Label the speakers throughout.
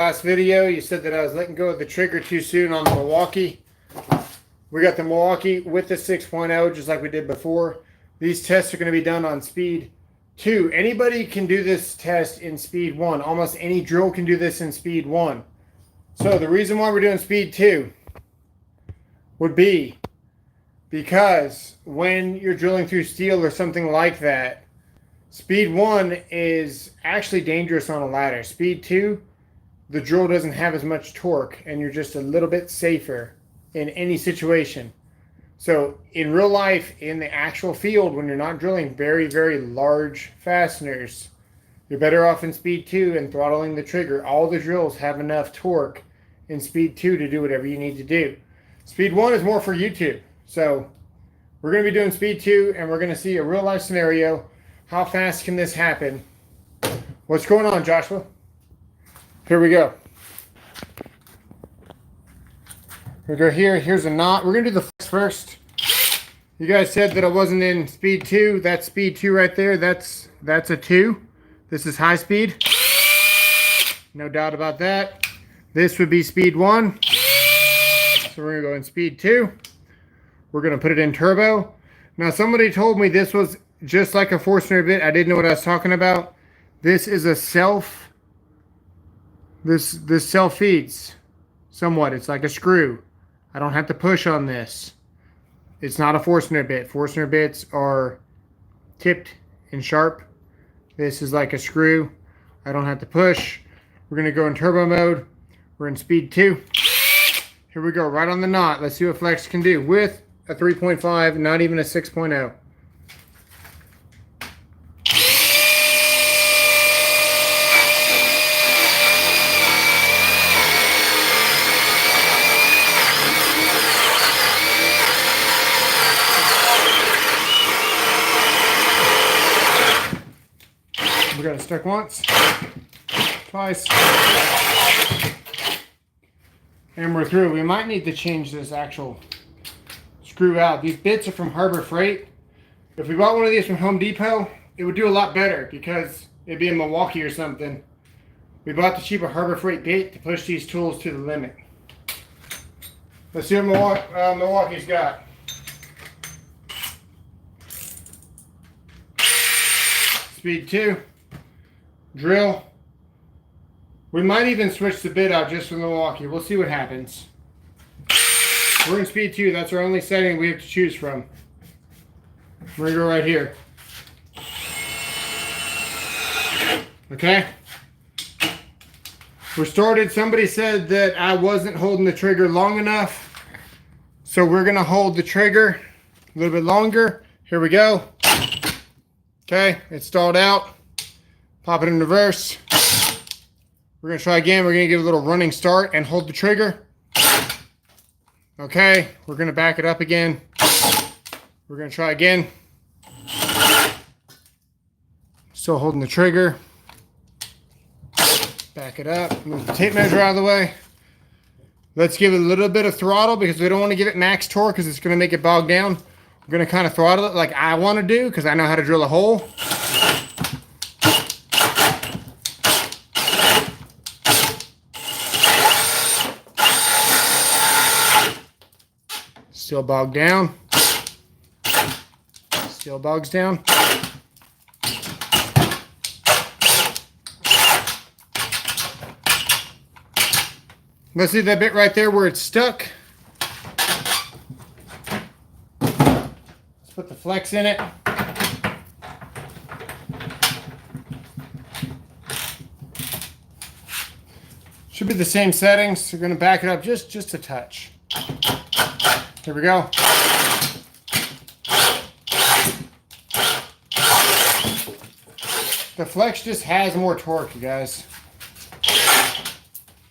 Speaker 1: Last video, you said that I was letting go of the trigger too soon on the Milwaukee. We got the Milwaukee with the 6.0, just like we did before. These tests are going to be done on speed 2. Anybody can do this test in speed 1. Almost any drill can do this in speed 1. So the reason why we're doing speed 2 would be because when you're drilling through steel or something like that, speed 1 is actually dangerous on a ladder. Speed 2, the drill doesn't have as much torque and you're just a little bit safer in any situation. So in real life, in the actual field, when you're not drilling very, very large fasteners, you're better off in speed 2 and throttling the trigger. All the drills have enough torque in speed 2 to do whatever you need to do. Speed 1 is more for YouTube. So we're going to be doing speed 2 and we're going to see a real life scenario. How fast can this happen? What's going on, Joshua? Here we go. We go here. Here's a knot. We're going to do the flex first. You guys said that I wasn't in speed 2. That's speed 2 right there. That's a 2. This is high speed. No doubt about that. This would be speed 1. So we're going to go in speed 2. We're going to put it in turbo. Now somebody told me this was just like a Forstner bit. I didn't know what I was talking about. This is a self. This self feeds somewhat. It's like a screw. I don't have to push on this. It's not a Forstner bit. Forstner bits are tipped and sharp. This is like a screw. I don't have to push. We're going to go in turbo mode. We're in speed 2. Here we go, right on the knot. Let's see what flex can do with a 3.5, not even a 6.0. We got it stuck once, twice, and we're through. We might need to change this actual screw out. These bits are from Harbor Freight. If we bought one of these from Home Depot, it would do a lot better because it'd be in Milwaukee or something. We bought the cheaper Harbor Freight bit to push these tools to the limit. Let's see what Milwaukee's got. Speed 2. Drill. We might even switch the bit out just for Milwaukee. We'll see what happens. We're in speed 2. That's our only setting we have to choose from. We're going to go right here. Okay. We're started. Somebody said that I wasn't holding the trigger long enough. So we're going to hold the trigger a little bit longer. Here we go. Okay. It's stalled out. Pop it in reverse. We're going to try again. We're going to give a little running start and hold the trigger. Okay, we're going to back it up again. We're going to try again. Still holding the trigger. Back it up. Move the tape measure out of the way. Let's give it a little bit of throttle because we don't want to give it max torque because it's going to make it bog down. We're going to kind of throttle it like I want to do because I know how to drill a hole. Still bogged down. Still bogs down. Let's see that bit right there where it's stuck. Let's put the flex in it. Should be the same settings. We're going to back it up just a touch. Here we go. The flex just has more torque, you guys.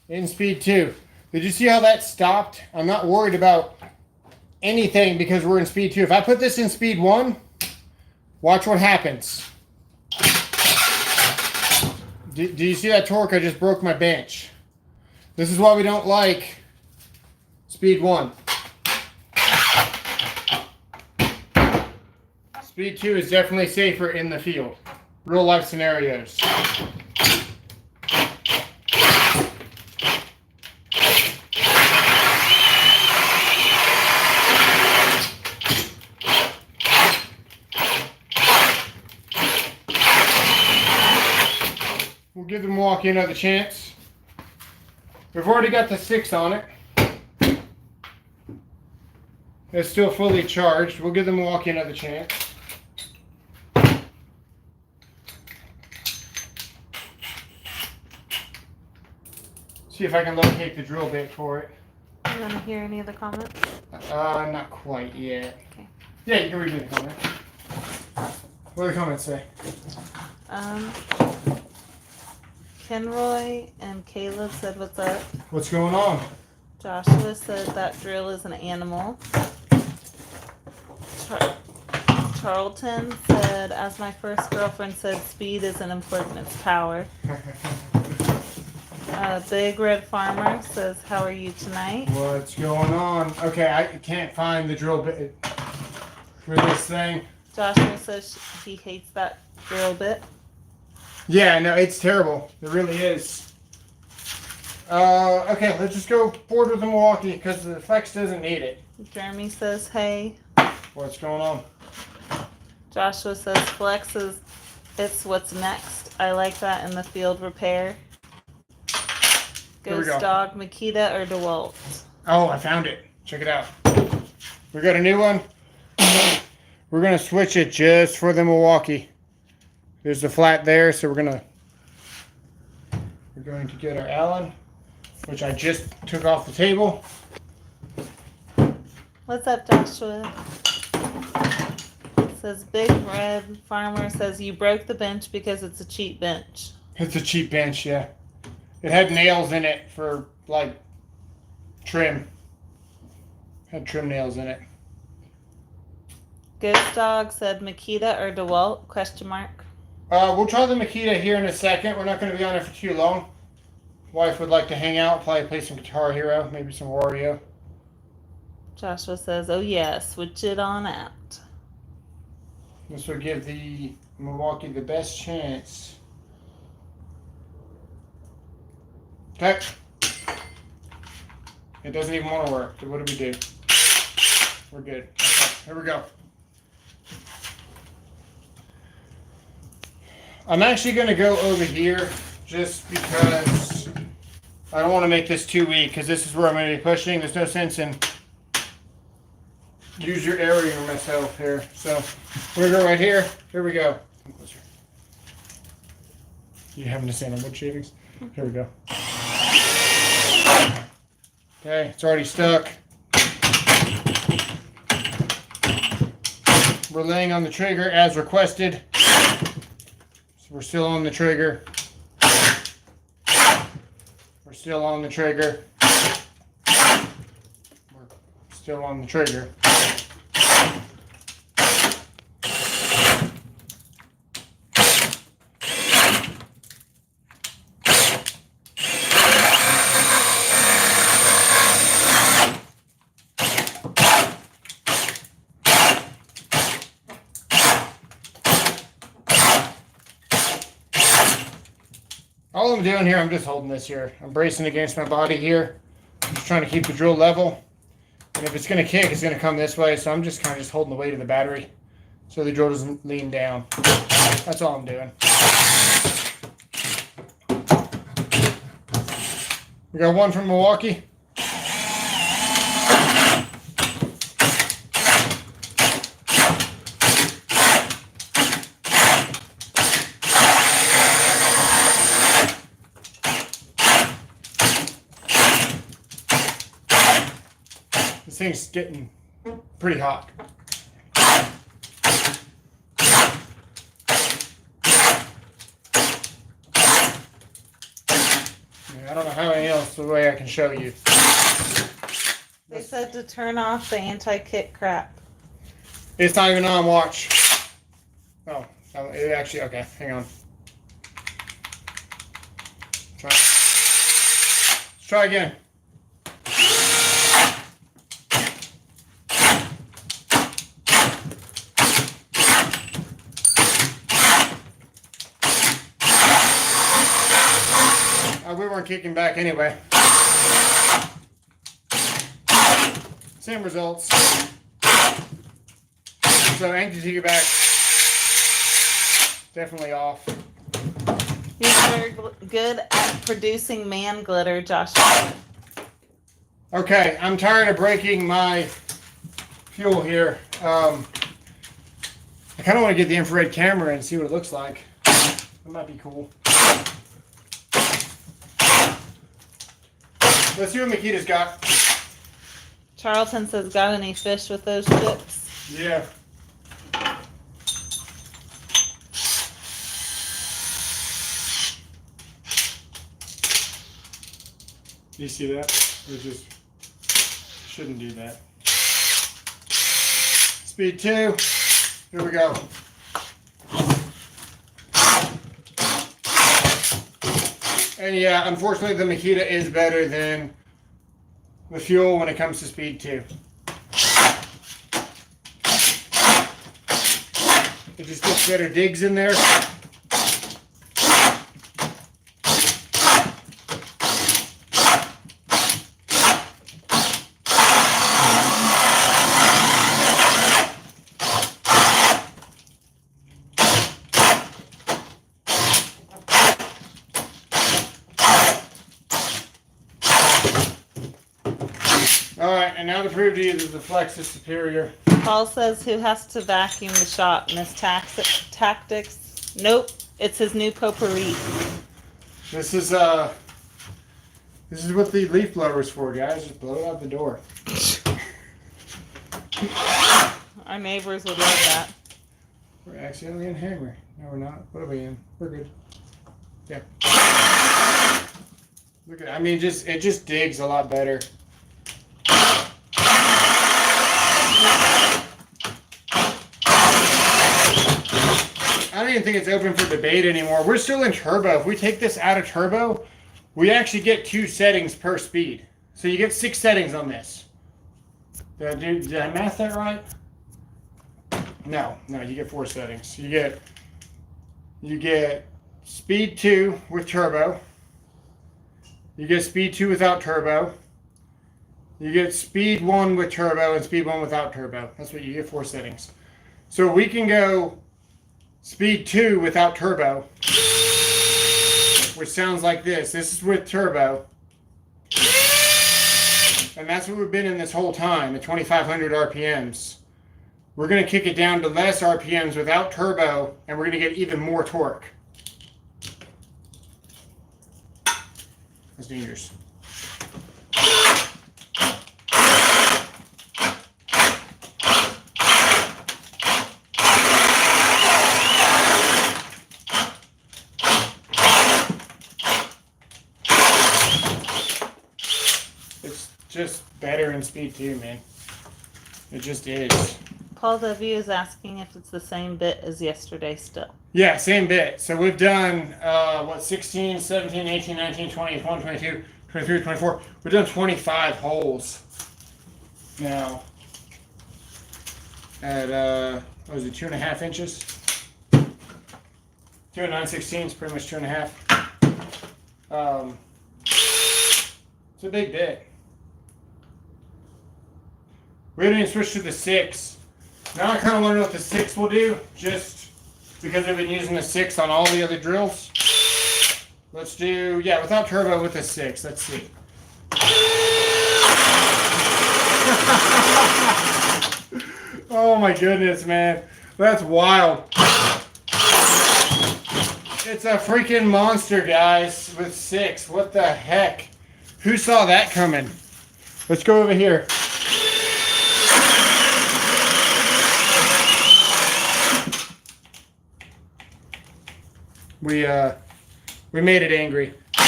Speaker 1: In speed 2. Did you see how that stopped? I'm not worried about anything because we're in speed 2. If I put this in speed 1, watch what happens. Do you see that torque? I just broke my bench. This is why we don't like speed 1. Speed 2 is definitely safer in the field. Real life scenarios. Milwaukee another chance. We've already got the 6 on it. It's still fully charged. We'll give the Milwaukee another chance. See if I can locate the drill bit for it.
Speaker 2: You want to hear any of the comments?
Speaker 1: Not quite yet.
Speaker 2: Okay.
Speaker 1: Yeah, you can read the comments. What do the comments say?
Speaker 2: Kenroy and Caleb said, "What's up?"
Speaker 1: What's going on?
Speaker 2: Joshua said that drill is an animal. Charlton said, "As my first girlfriend said, speed isn't important, it's power." Big Red Farmer says, "How are you tonight?"
Speaker 1: What's going on? Okay, I can't find the drill bit for this thing.
Speaker 2: Joshua says he hates that drill bit.
Speaker 1: Yeah, no, it's terrible. It really is. Okay, let's just go forward with the Milwaukee because the Flex doesn't need it.
Speaker 2: Jeremy says, "Hey."
Speaker 1: What's going on?
Speaker 2: Joshua says, "Flex is it's what's next. I like that in the field repair."
Speaker 1: Here we
Speaker 2: Ghost
Speaker 1: go.
Speaker 2: Dog, Makita or DeWalt?
Speaker 1: Oh, I found it. Check it out. We got a new one. We're going to switch it just for the Milwaukee. There's the flat there, so we're going to get our Allen, which I just took off the table.
Speaker 2: What's up, Joshua? It says Big Red Farmer says you broke the bench because it's a cheap bench.
Speaker 1: It's a cheap bench, yeah. It had nails in it for, like, trim. Had trim nails in it.
Speaker 2: Ghost Dog said Makita or DeWalt? Question mark.
Speaker 1: We'll try the Makita here in a second. We're not going to be on it for too long. Wife would like to hang out, probably play some Guitar Hero, maybe some Wario.
Speaker 2: Joshua says, "Oh yeah, switch it on out."
Speaker 1: This will give the Milwaukee the best chance. Okay. It doesn't even want to work. So what do we do? We're good. Okay, here we go. I'm actually going to go over here just because I don't want to make this too weak because this is where I'm going to be pushing. There's no sense in use your area myself here. So we're going to go right here. Here we go. You having to stand on wood shavings? Here we go. Okay, it's already stuck. We're laying on the trigger as requested. So we're still on the trigger. We're still on the trigger. We're still on the trigger. All I'm doing here, I'm just holding this here. I'm bracing against my body here. I'm just trying to keep the drill level. And if it's going to kick, it's going to come this way. So I'm just kind of just holding the weight of the battery so the drill doesn't lean down. That's all I'm doing. We got one from Milwaukee. This thing's getting pretty hot. I don't know how else the way I can show you.
Speaker 2: They said to turn off the anti-kick crap.
Speaker 1: It's not even on, watch. Oh, it actually, okay, hang on. Let's try again. We weren't kicking back anyway. Same results. So anti-kickback definitely off.
Speaker 2: He's good at producing man glitter, Joshua.
Speaker 1: Okay, I'm tired of breaking my fuel here. I kind of want to get the infrared camera and see what it looks like. That might be cool. Let's see what Makita's got.
Speaker 2: Charlton says, got any fish with those chips?
Speaker 1: Yeah. Do you see that? It just shouldn't do that. Speed 2. Here we go. And yeah, unfortunately the Makita is better than the fuel when it comes to speed 2. It just gets better digs in there. Alright, and now to prove to you that the Flex is superior.
Speaker 2: Paul says, who has to vacuum the shop? Miss Tactics? Nope, it's his new potpourri.
Speaker 1: This is what the leaf blower is for, guys. Just blow it out the door.
Speaker 2: Our neighbors would love that.
Speaker 1: We're accidentally in hammer. No, we're not. What are we in? We're good. Yeah. Look at it. I mean, it just digs a lot better. I don't even think it's open for debate anymore. We're still in turbo. If we take this out of turbo, we actually get 2 settings per speed. So you get 6 settings on this. Did I math that right? No, you get 4 settings. You get speed 2 with turbo. You get speed 2 without turbo. You get speed 1 with turbo and speed 1 without turbo. That's what you get, 4 settings. So we can go speed 2 without turbo, which sounds like this. This is with turbo. And that's what we've been in this whole time, at 2,500 RPMs. We're going to kick it down to less RPMs without turbo, and we're going to get even more torque. That's dangerous. It's just better in speed 2, man. It just is.
Speaker 2: Paul W. is asking if it's the same bit as yesterday still.
Speaker 1: Yeah, same bit. So we've done, 16, 17, 18, 19, 20, 21, 22, 23, 24. We've done 25 holes now at, what was it, 2.5 inches? 2 and 9/16 is pretty much 2.5. It's a big bit. We haven't even switched to the 6. Now I kind of want to know what the 6 will do, just because I've been using the 6 on all the other drills. Let's do, yeah, without turbo with the 6. Let's see. Oh my goodness, man. That's wild. It's a freaking monster, guys, with 6. What the heck? Who saw that coming? Let's go over here. We made it angry. Yeah,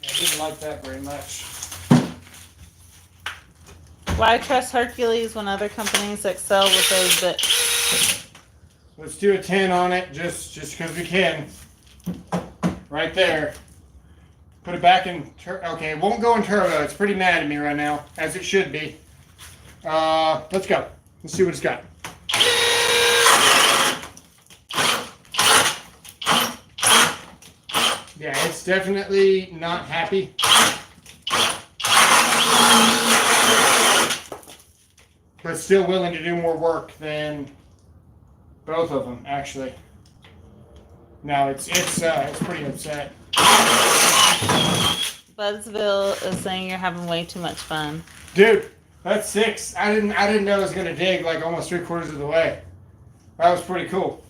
Speaker 1: I didn't like that very much.
Speaker 2: Why trust Hercules when other companies excel with those bits?
Speaker 1: Let's do a 10 on it, just because we can. Right there. Put it back in, okay, it won't go in turbo. It's pretty mad at me right now, as it should be. Let's go. Let's see what it's got. Yeah, it's definitely not happy. but still willing to do more work than both of them, actually. No, it's pretty upset.
Speaker 2: Budsville is saying you're having way too much fun.
Speaker 1: Dude, that's 6. I didn't know it was gonna dig like almost 3/4 of the way. That was pretty cool.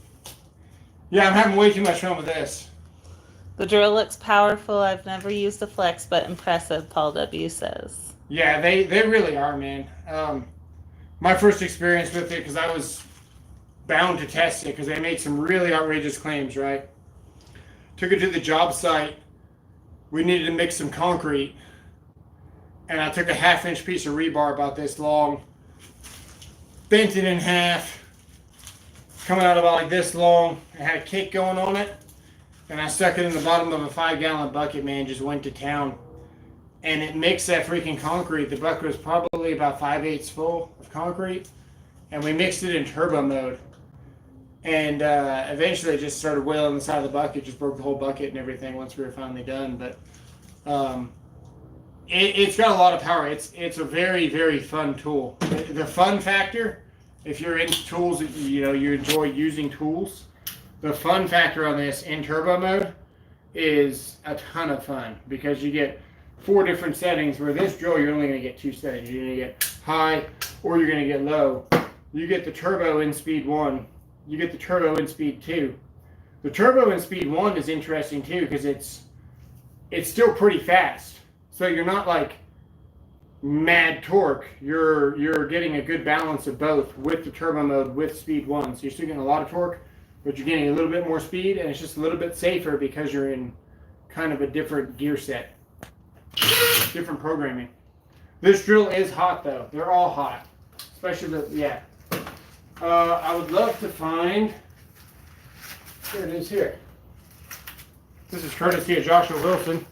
Speaker 1: Yeah, I'm having way too much fun with this.
Speaker 2: The drill looks powerful. I've never used a flex, but impressive, Paul W. says.
Speaker 1: Yeah, they really are, man. My first experience with it, because I was bound to test it, because they made some really outrageous claims, right? Took it to the job site. We needed to mix some concrete. And I took a 1/2-inch piece of rebar about this long, bent it in half, coming out about like this long. It had a kick going on it. And I stuck it in the bottom of a 5-gallon bucket, man, just went to town. And it mixed that freaking concrete. The bucket was probably about 5/8 full of concrete. And we mixed it in turbo mode. And eventually it just started wailing the side of the bucket, just broke the whole bucket and everything once we were finally done. But it's got a lot of power. It's a very, very fun tool. The fun factor, if you're into tools, you enjoy using tools, the fun factor on this in turbo mode is a ton of fun because you get 4 different settings, where this drill you're only going to get 2 settings. You're going to get high or you're going to get low. You get the turbo in speed 1. You get the turbo in speed 2. The turbo in speed 1 is interesting too because it's still pretty fast. So you're not like mad torque. You're getting a good balance of both with the turbo mode with speed 1. So you're still getting a lot of torque, but you're getting a little bit more speed, and it's just a little bit safer because you're in kind of a different gear set, different programming. This drill is hot though. They're all hot, especially yeah. I would love to find. Here it is here. This is courtesy of Joshua Wilson.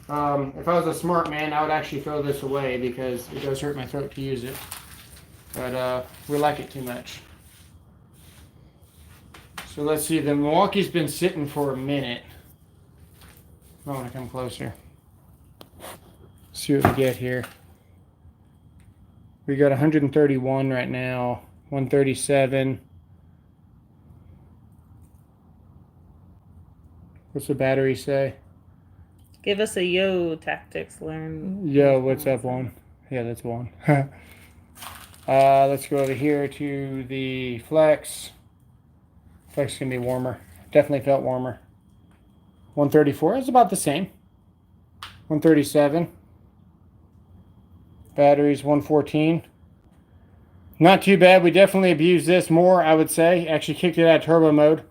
Speaker 1: If I was a smart man, I would actually throw this away because it does hurt my throat to use it. But we like it too much. So let's see. The Milwaukee's been sitting for a minute. I want to come closer. See what we get here. We got 131 right now. 137. What's the battery say?
Speaker 2: Give us a yo tactics learn.
Speaker 1: Yo, what's up, one? Yeah, that's one. Let's go over here to the flex. Flex can be warmer. Definitely felt warmer. 134 is about the same. 137. Batteries 114. Not too bad. We definitely abused this more, I would say. Actually kicked it out of turbo mode.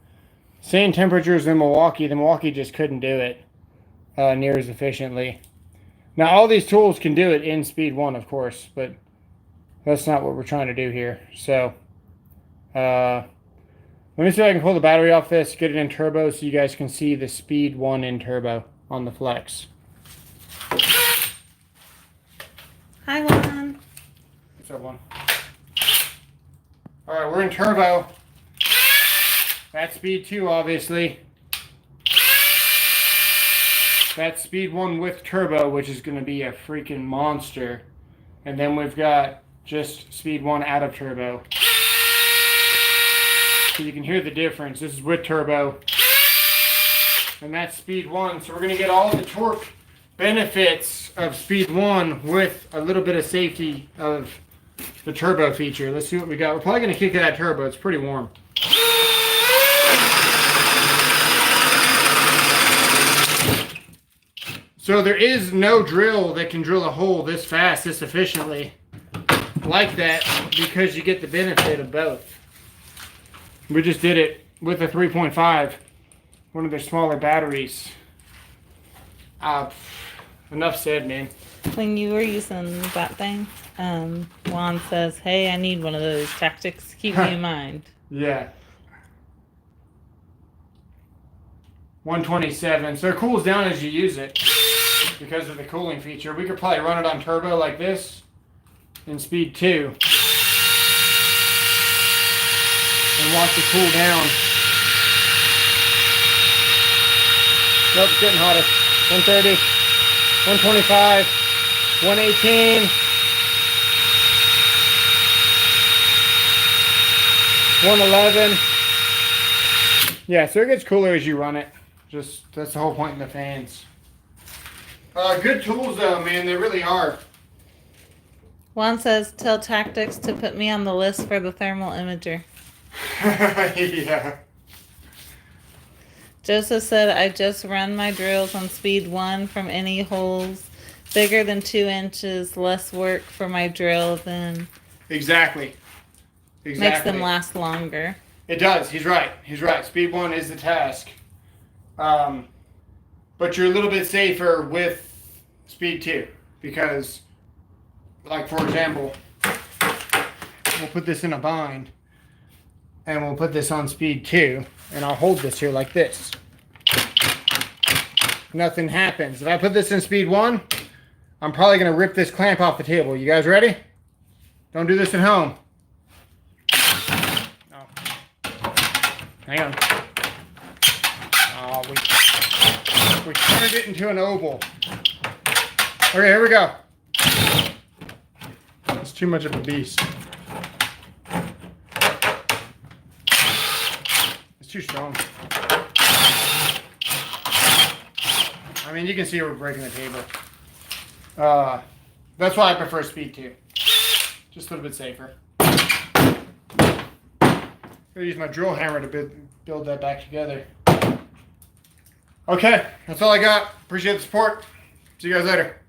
Speaker 1: Same temperatures in Milwaukee. The Milwaukee just couldn't do it near as efficiently. Now, all these tools can do it in speed 1, of course, but that's not what we're trying to do here. So, let me see if I can pull the battery off this, get it in turbo so you guys can see the speed 1 in turbo on the flex.
Speaker 2: Hi, Juan.
Speaker 1: What's up, one? All right, we're in turbo. That's speed 2, obviously. That's speed 1 with turbo, which is going to be a freaking monster. And then we've got just speed 1 out of turbo. So you can hear the difference. This is with turbo. And that's speed 1. So we're going to get all the torque benefits of speed 1 with a little bit of safety of the turbo feature. Let's see what we got. We're probably going to kick it out of turbo. It's pretty warm. So there is no drill that can drill a hole this fast, this efficiently, like that, because you get the benefit of both. We just did it with a 3.5, one of their smaller batteries. Enough said, man.
Speaker 2: When you were using that thing, Juan says, hey, I need one of those tactics. Keep me in mind.
Speaker 1: Yeah. 127. So it cools down as you use it because of the cooling feature. We could probably run it on turbo like this in speed 2 and watch it cool down. Nope, it's getting hotter. 130, 125, 118. 111. Yeah, so it gets cooler as you run it. Just that's the whole point in the fans. Good tools though, man. They really are.
Speaker 2: Juan says, tell Tactics to put me on the list for the thermal imager.
Speaker 1: Yeah.
Speaker 2: Joseph said, I just run my drills on speed 1 from any holes bigger than 2 inches, less work for my drill than
Speaker 1: Exactly.
Speaker 2: makes them last longer.
Speaker 1: It does. He's right. He's right. Speed 1 is the task. But you're a little bit safer with speed 2 because, like, for example, we'll put this in a bind and we'll put this on speed 2 and I'll hold this here like this. Nothing happens. If I put this in speed 1, I'm probably going to rip this clamp off the table. You guys ready? Don't do this at home. Oh. Hang on. Oh, we turned it into an oval. Okay, here we go. It's too much of a beast. It's too strong. I mean, you can see we're breaking the table. That's why I prefer speed 2. Just a little bit safer. I'm gonna use my drill hammer to build that back together. Okay, that's all I got. Appreciate the support. See you guys later.